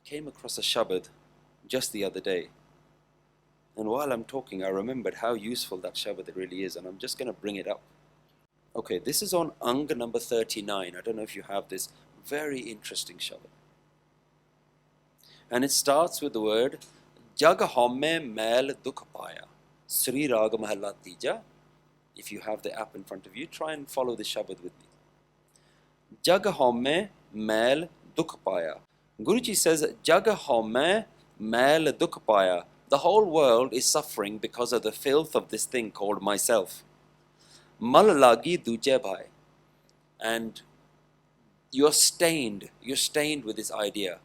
came across a shabadh just the other day. And while I'm talking, I remembered how useful that shabadh really is, and I'm just going to bring it up. Okay, this is on Ang number 39. I don't know if you have this very interesting shabadh. And it starts with the word Jag homme mail dukh paya. Siree Raag Mehla Tija. If you have the app in front of you, try and follow the shabadh with me. Jag homme mail dukh paya. Guruji says, Jag homme mail dukh paya. The whole world is suffering because of the filth of this thing called myself. Mal lagi duje bhai. And you're stained with this idea.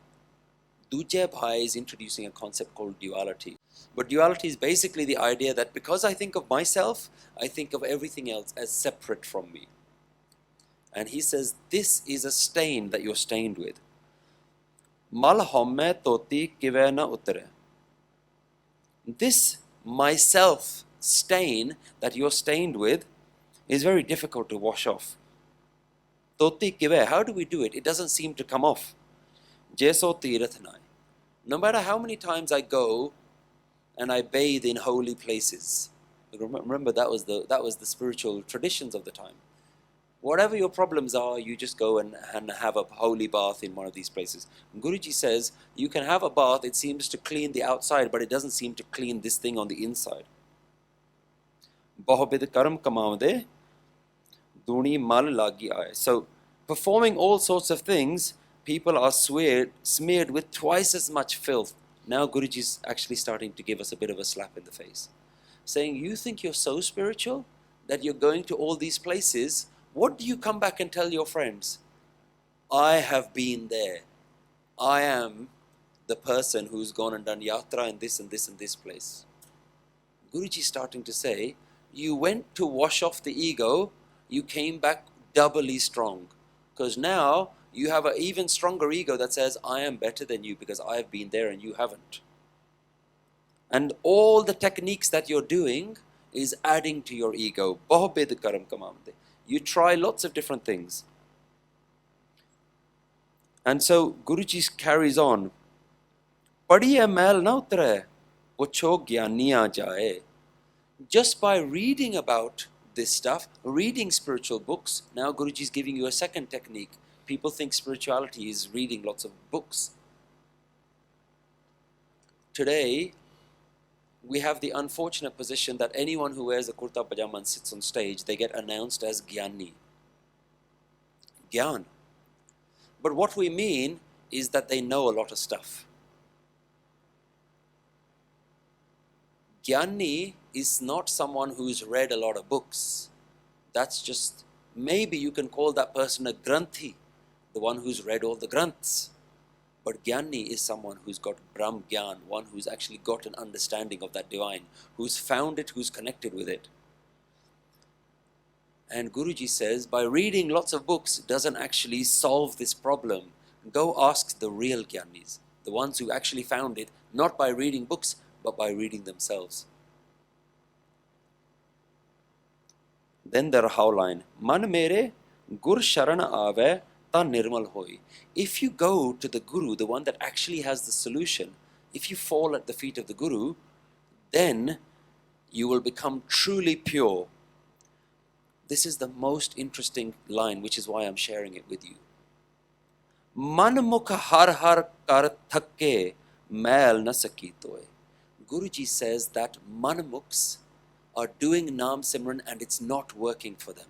Duje bhai is introducing a concept called duality. But duality is basically the idea that because I think of myself, I think of everything else as separate from me. And he says, this is a stain that you're stained with. Mal homme toti kive na utre. This myself stain that you're stained with is very difficult to wash off. Toti kive, how do we do it? It doesn't seem to come off. Jeso tirathnai. No matter how many times I go and I bathe in holy places. Remember, that was the spiritual traditions of the time. Whatever your problems are, you just go and have a holy bath in one of these places. Guruji says, you can have a bath, it seems to clean the outside, but it doesn't seem to clean this thing on the inside. Bahobid karam kamavde, duni mal lagi aaye. So, performing all sorts of things, people are smeared with twice as much filth. Now Guruji is actually starting to give us a bit of a slap in the face. Saying, you think you're so spiritual that you're going to all these places. What do you come back and tell your friends? I have been there. I am the person who's gone and done yatra in this and this and this place. Guruji is starting to say, you went to wash off the ego, you came back doubly strong. Because now you have an even stronger ego that says, I am better than you because I have been there and you haven't. And all the techniques that you're doing is adding to your ego. Bahobed karam kamamde. You try lots of different things. And so Guruji carries on. Padiye mail na utre, pucho gyaniya jaye. Just by reading about this stuff, reading spiritual books, now Guruji is giving you a second technique. People think spirituality is reading lots of books. Today, we have the unfortunate position that anyone who wears a kurta pajama and sits on stage, they get announced as Gyani. Gyan. But what we mean is that they know a lot of stuff. Gyani is not someone who's read a lot of books. That's just, maybe you can call that person a Granthi, the one who's read all the Granths. But Gyani is someone who's got Brahm Gyan, one who's actually got an understanding of that divine, who's found it, who's connected with it. And Guruji says, by reading lots of books doesn't actually solve this problem. Go ask the real Gyanis, the ones who actually found it, not by reading books, but by reading themselves. Then the Rahau line, Man mere gur sharana ave ta nirmal hoi. If you go to the Guru, the one that actually has the solution, if you fall at the feet of the Guru, then you will become truly pure. This is the most interesting line, which is why I'm sharing it with you. Man mukha har har kar thakke mail na sakitoy. Guruji says that manamukhs are doing Naam Simran and it's not working for them.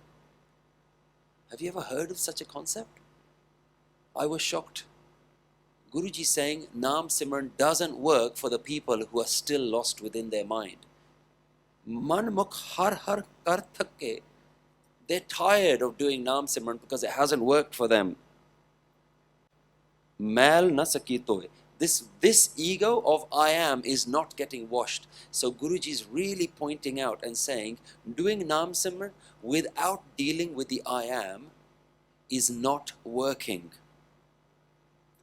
Have you ever heard of such a concept? I was shocked. Guruji saying Naam Simran doesn't work for the people who are still lost within their mind. Man mukh har har kar thakke. They're tired of doing Naam Simran because it hasn't worked for them. Mail na sakitoy. This ego of I am is not getting washed. So Guruji is really pointing out and saying, doing Naam Simran without dealing with the I am is not working.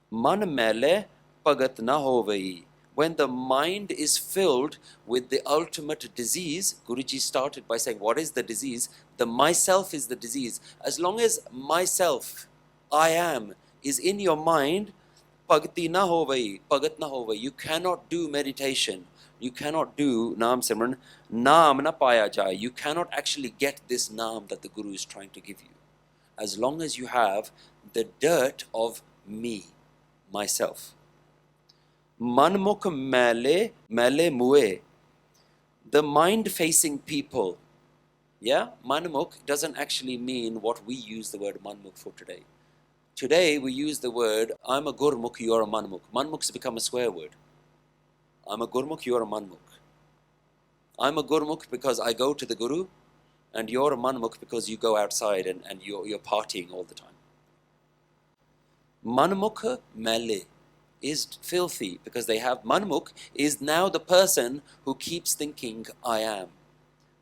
Man mele pagat na hovai. When the mind is filled with the ultimate disease, Guruji started by saying, what is the disease? The myself is the disease. As long as myself, I am, is in your mind, Bhagati na hovai, bhagat na hovai. You cannot do meditation. You cannot do Naam Simran. Naam na paya jai. You cannot actually get this Naam that the Guru is trying to give you. As long as you have the dirt of me, myself. Manmukh mele, mele mue. The mind-facing people. Yeah, manmukh doesn't actually mean what we use the word manmukh for today. Today we use the word, I'm a gurmukh, you're a manmukh. Manmukh's become a swear word. I'm a gurmukh, you're a manmukh. I'm a gurmukh because I go to the Guru, and you're a manmukh because you go outside and you're partying all the time. Manmukh mele is filthy because they have, manmukh is now the person who keeps thinking, I am.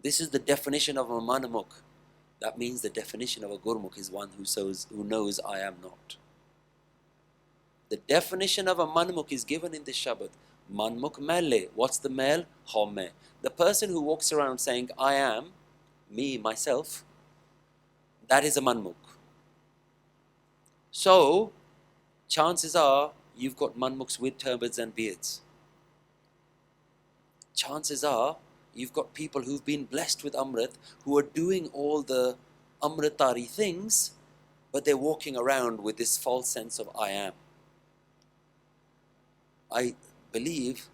This is the definition of a manmukh. That means the definition of a gurmukh is one who knows I am not. The definition of a manmukh is given in this shabadh. Manmukh mele. What's the male? Homme. The person who walks around saying, I am, me, myself, that is a manmukh. So, chances are you've got manmukhs with turbans and beards. Chances are you've got people who've been blessed with Amrit, who are doing all the Amritari things, but they're walking around with this false sense of I am. I believe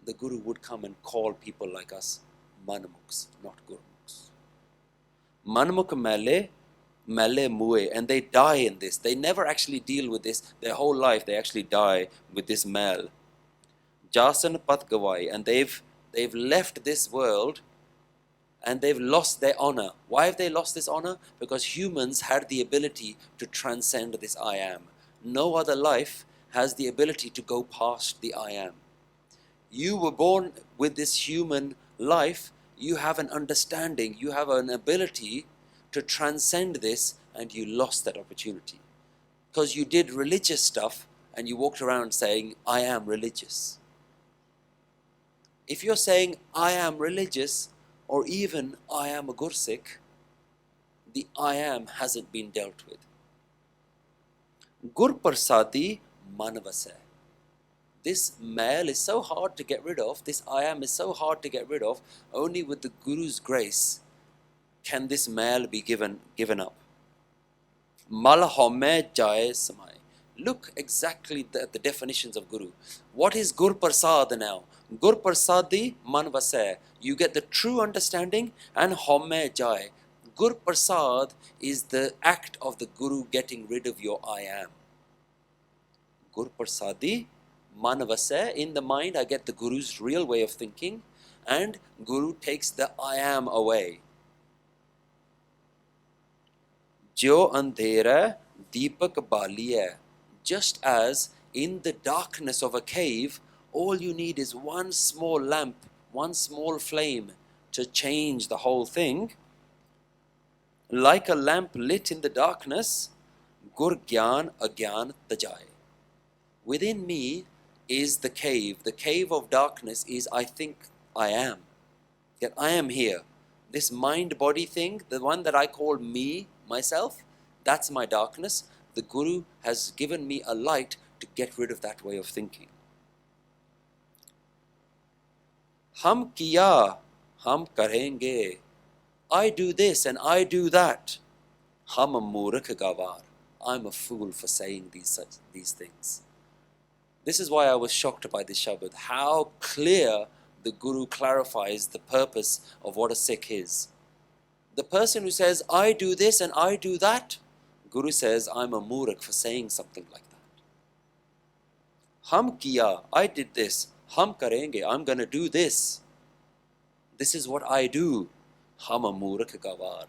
the Guru would come and call people like us Manmukhs, not Gurmukhs. Manmukh mele, mele mue, and they die in this. They never actually deal with this. Their whole life they actually die with this mel. Jasan pat gawai, and they've left this world and they've lost their honor. Why have they lost this honor? Because humans had the ability to transcend this I am. No other life has the ability to go past the I am. You were born with this human life, you have an understanding, you have an ability to transcend this, and you lost that opportunity. Because you did religious stuff and you walked around saying, I am religious. If you're saying, I am religious, or even I am a Gursik, the I am hasn't been dealt with. Gur Prasadi Manavase. This male is so hard to get rid of, this I am is so hard to get rid of, only with the Guru's grace can this male be given up. Malahome Jai Samai. Look exactly at the definitions of Guru. What is Gur Prasad now? Gur Prasadi Manvase. You get the true understanding, and Home Jai. Gur Prasad is the act of the Guru getting rid of your I am. Gur Prasadi Manvase. In the mind I get the Guru's real way of thinking, and Guru takes the I am away. Jo andhera deepak baliya. Just as in the darkness of a cave, all you need is one small lamp, one small flame to change the whole thing. Like a lamp lit in the darkness, gur gyan agyan tajai. Within me is the cave. The cave of darkness is I think I am. That I am here. This mind-body thing, the one that I call me, myself, that's my darkness. The Guru has given me a light to get rid of that way of thinking. Hum kiya, hum karenge. I do this and I do that. Hum murakh gavar. I'm a fool for saying these things. This is why I was shocked by this Shabad. How clear the Guru clarifies the purpose of what a Sikh is. The person who says, I do this and I do that, Guru says, I'm a murakh for saying something like that. Hum kiya, I did this. Hum karenge, I'm going to do this. This is what I do. Hum a murakh gavar.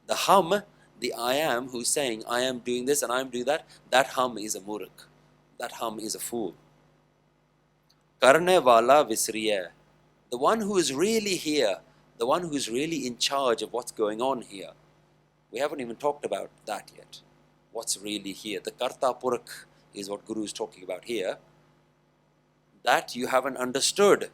The hum, the I am who's saying, I am doing this and I am doing that, that hum is a murakh. That hum is a fool. Karne wala visriya. The one who is really here, the one who is really in charge of what's going on here. We haven't even talked about that yet. What's really here? The Karta Purakh is what Guru is talking about here. That you haven't understood.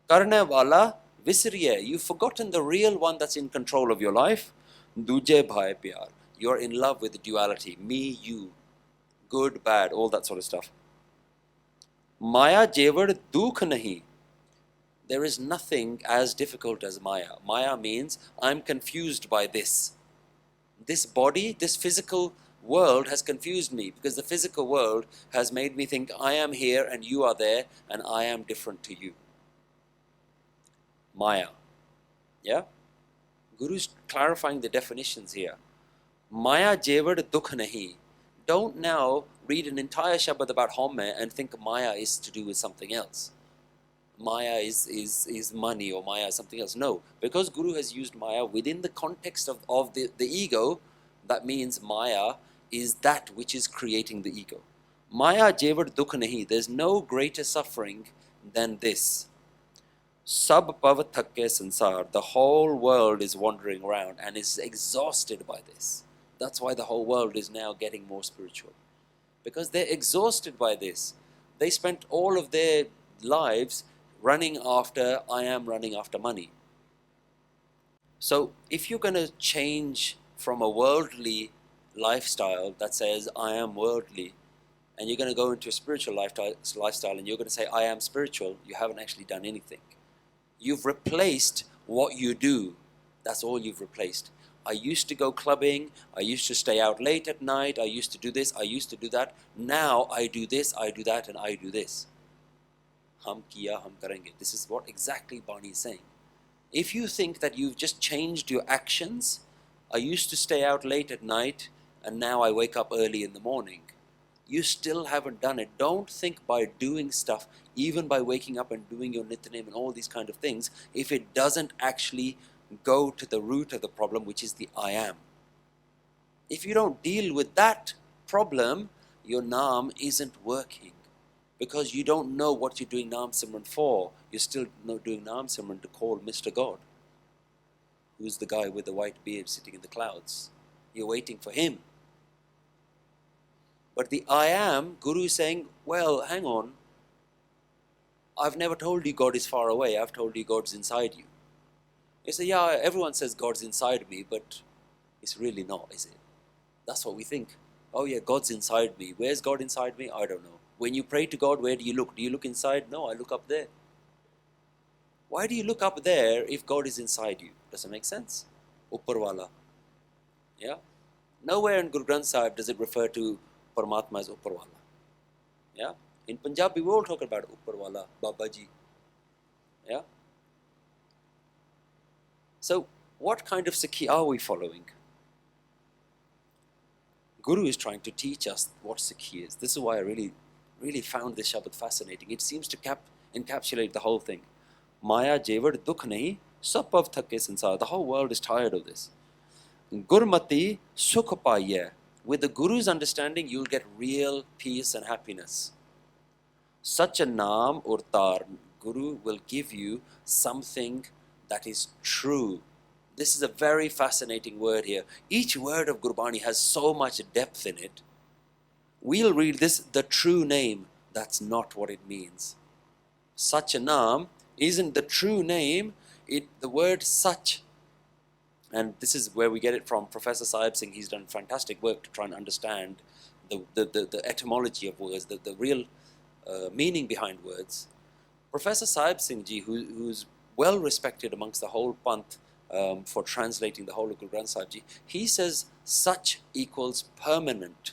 Karne wala visriya. You've forgotten the real one that's in control of your life. Duje bhai pyar. You're in love with the duality. Me, you. Good, bad, all that sort of stuff. Maya jevad dukh nahi. There is nothing as difficult as Maya. Maya means I'm confused by this. This body, this physical world has confused me because the physical world has made me think I am here and you are there and I am different to you. Maya. Yeah? Guru's clarifying the definitions here. Maya jevad dukh nahi. Don't now read an entire Shabad about Homme and think Maya is to do with something else. Maya is money or Maya is something else. No, because Guru has used Maya within the context of the ego, that means Maya is that which is creating the ego. Maya jevad dukh nahi. There's no greater suffering than this. Sab pav thakke sansar. The whole world is wandering around and is exhausted by this. That's why the whole world is now getting more spiritual. Because they're exhausted by this. They spent all of their lives running after, I am running after money. So if you're going to change from a worldly lifestyle that says, I am worldly, and you're going to go into a spiritual lifestyle and you're going to say, I am spiritual, you haven't actually done anything. You've replaced what you do. That's all you've replaced. I used to go clubbing, I used to stay out late at night, I used to do this, I used to do that. Now I do this, I do that, and I do this. Hum kiya, hum karenge. This is what exactly Bani is saying. If you think that you've just changed your actions, I used to stay out late at night and now I wake up early in the morning, you still haven't done it. Don't think by doing stuff, even by waking up and doing your nityanem and all these kind of things, if it doesn't actually go to the root of the problem, which is the I am. If you don't deal with that problem, your Naam isn't working. Because you don't know what you're doing Naam Simran for. You're still not doing Naam Simran to call Mr. God, who's the guy with the white beard sitting in the clouds. You're waiting for him. But the I am, Guru is saying, well, hang on. I've never told you God is far away. I've told you God's inside you. You say, yeah, everyone says God's inside me, but it's really not, is it? That's what we think. Oh yeah, God's inside me. Where's God inside me? I don't know. When you pray to God, where do you look? Do you look inside? No, I look up there. Why do you look up there if God is inside you? Does it make sense? Upparwala. Yeah? Nowhere in Guru Granth Sahib does it refer to Paramatma as Upparwala. Yeah? In Punjabi, we all talk about Upparwala, Babaji. Yeah? So, what kind of Sikhi are we following? Guru is trying to teach us what Sikhi is. This is why I really found this Shabad fascinating. It seems to encapsulate the whole thing. Maya jevad dukh nahi, sab pav thakke sansar. The whole world is tired of this. Gurmati sukh paiye. With the Guru's understanding, you'll get real peace and happiness. Such a naam or tar. Guru will give you something that is true. This is a very fascinating word here. Each word of Gurbani has so much depth in it. We'll read this, the true name. That's not what it means. Such a naam isn't the true name. The word such, and this is where we get it from. Professor Satpal Singh, he's done fantastic work to try and understand the etymology of words, the real meaning behind words. Professor Satpal Singh ji, who's well respected amongst the whole Panth for translating the whole of Guru Granth Sahib ji, he says such equals permanent.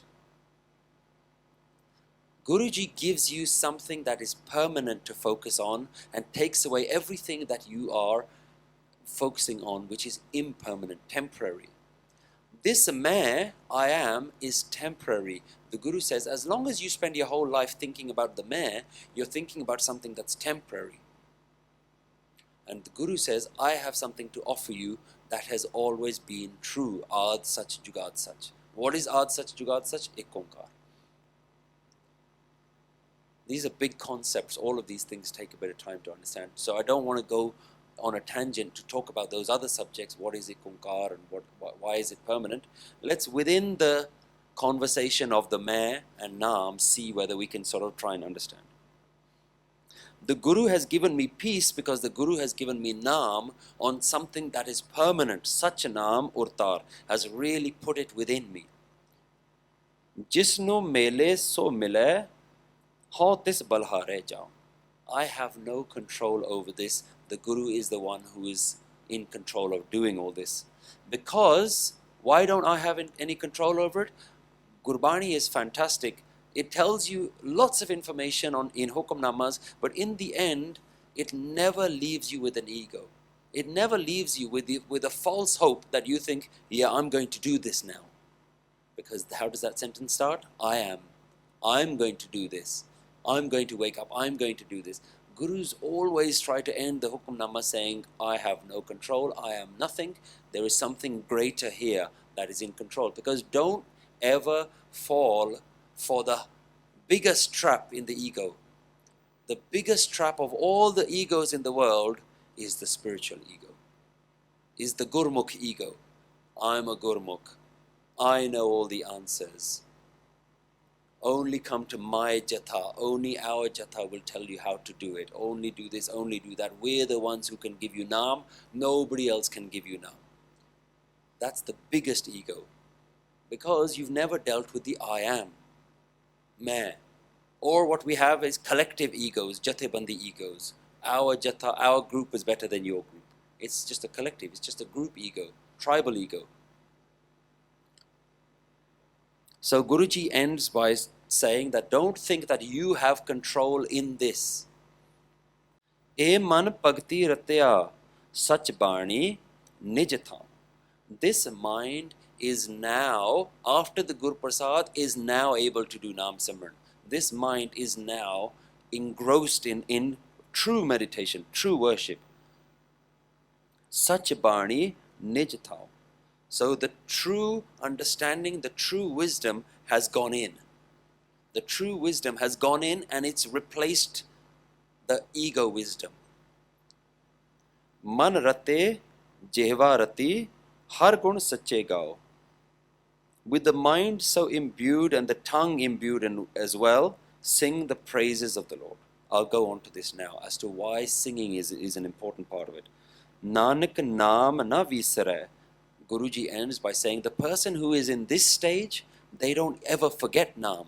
Guruji gives you something that is permanent to focus on and takes away everything that you are focusing on, which is impermanent, temporary. This I am, is temporary. The Guru says, as long as you spend your whole life thinking about the you're thinking about something that's temporary. And the Guru says, I have something to offer you that has always been true. Aad Sach Jugad Sach. What is Aad Sach Jugad Sach? Ek Onkar. These are big concepts. All of these things take a bit of time to understand. So I don't want to go on a tangent to talk about those other subjects. What is Ek Onkar and why is it permanent? Let's, within the conversation of the and Naam, see whether we can sort of try and understand. The Guru has given me peace because the Guru has given me Naam on something that is permanent. Such a Naam Urtar has really put it within me. Jisno mele so mile, Ho tis balhare jao. I have no control over this. The Guru is the one who is in control of doing all this. Because, why don't I have any control over it? Gurbani is fantastic. It tells you lots of information in Hukamnamas, but in the end, it never leaves you with an ego. It never leaves you with a false hope that you think, yeah, I'm going to do this now. Because how does that sentence start? I am. I'm going to do this. I'm going to wake up. I'm going to do this. Gurus always try to end the Hukamnama saying, I have no control. I am nothing. There is something greater here that is in control. Because don't ever fall for the biggest trap in the ego. The biggest trap of all the egos in the world is the spiritual ego, is the Gurmukh ego. I'm a Gurmukh. I know all the answers. Only come to my jatha. Only our jatha will tell you how to do it. Only do this, only do that. We're the ones who can give you Naam. Nobody else can give you Naam. That's the biggest ego. Because you've never dealt with the I am. Main. Or what we have is collective egos, jathebandi egos. Our jatha, our group is better than your group. It's just a collective, it's just a group ego, tribal ego. So Guruji ends by saying that don't think that you have control in this. E man bhakti ratya sach bani nij tham. This mind is now, after the Guru Prasad, is now able to do Naam Simran. This mind is now engrossed in true meditation, true worship. Sach bani nij tham. So the true understanding, the true wisdom has gone in. The true wisdom has gone in and it's replaced the ego wisdom. Man rate jehva rati har gun sache gao. With the mind so imbued and the tongue imbued as well, sing the praises of the Lord. I'll go on to this now as to why singing is an important part of it. Nanak naam na visare. Guruji ends by saying the person who is in this stage, they don't ever forget Naam.